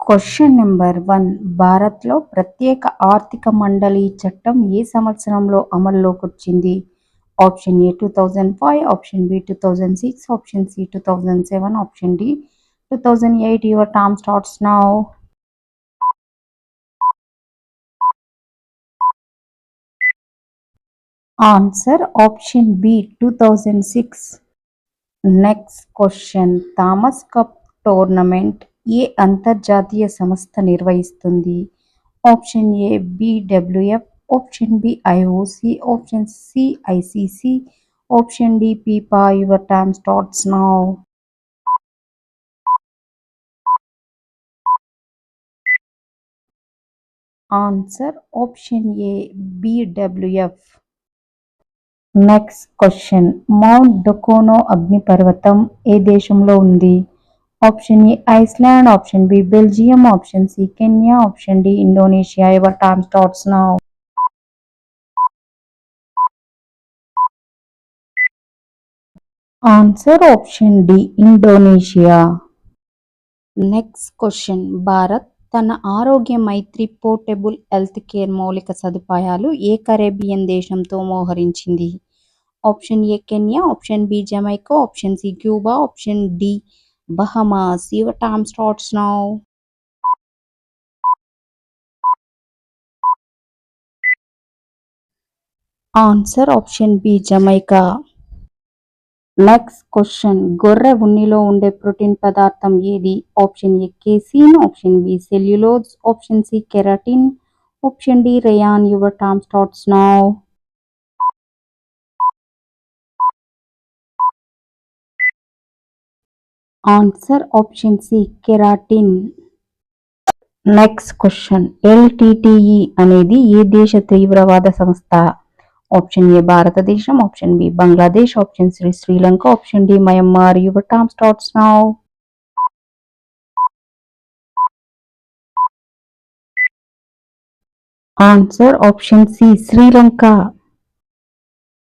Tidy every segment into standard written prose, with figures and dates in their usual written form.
Question number 1. భారత్లో ప్రత్యేక ఆర్థిక మండలి చట్టం ఏ సంవత్సరంలో అమల్లోకొచ్చింది? Option A 2005, option B 2006, option C 2007, option D 2008. Your time starts now. Answer option B 2006. Next question. Thomas cup tournament ఏ అంతర్జాతీయ సంస్థ నిర్వహిస్తుంది? Option A BWF, option B IOC, option C ICC, option D FIFA. Your time starts now. Answer option A BWF. Next question. Mount Dukono అగ్నిపర్వతం ఏ దేశంలో ఉంది? Option A Iceland, option B Belgium, option C Kenya, option D Indonesia. Your time starts now. Answer option D Indonesia. Next question. Bharat తన ఆరోగ్య మైత్రి portable health care మౌలిక సదుపాయాలు ఏ Caribbean దేశంతో మోహరించింది? Option A Kenya, option B Jamaica, option C Cuba, option D Bahamas. Your time starts now. Answer option B Jamaica. Next question. గొర్రె ఉన్నిలో ఉండే protein పదార్థం ఏది? Option A casein, option B cellulose, option C keratin, option D rayon. Your time starts now. Answer option C keratin. Next question. LTTE అనేది ఏ దేశ తీవ్రవాద సంస్థ? Option A Bharatadesam, option B Bangladesh, option C Sri Lanka, option D Myanmar. Your time starts now. Answer option C Sri Lanka.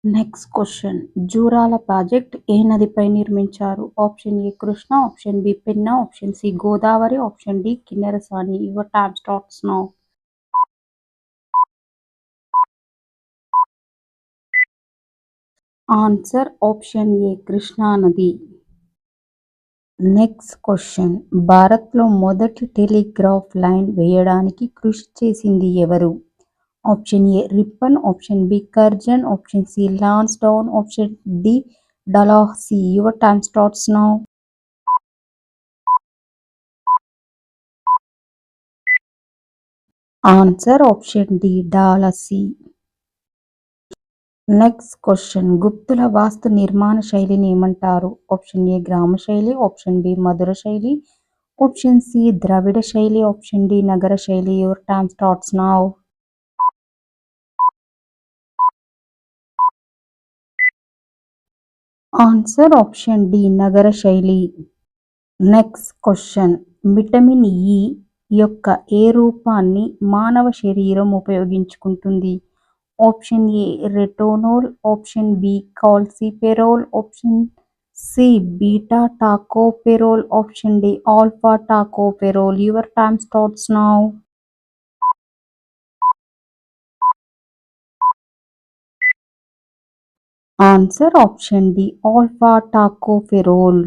Next question. Jurala project ఏ నదిపై నిర్మించారు? Option A Krishna, option B Penna, option C Godavari, option D Kinnerasani. Your time starts now. Answer option A Krishna నది. Next question. భారత్లో మొదటి telegraph line వేయడానికి కృషి చేసింది ఎవరు? Option A Ripon, option B Curzon, option C Lansdowne, option D Dalhousie. Your time starts now. Answer option D Dalhousie. Next question. గుప్తుల వాస్తు నిర్మాణ శైలిని ఏమంటారు? ఆప్షన్ ఏ గ్రామ శైలి, ఆప్షన్ బి మధుర శైలి, ఆప్షన్ సి ద్రవిడ శైలి, ఆప్షన్ డి నగర శైలి. Your time starts now. Answer option D నగర శైలి. Next question. విటమిన్ ఇ యొక్క ఏ రూపాన్ని మానవ శరీరం ఉపయోగించుకుంటుంది? Option A retinol, option B calciferol, option C beta tocopherol, option D alpha tocopherol. Your time starts now. Answer option D alpha టాకోఫెరాల్.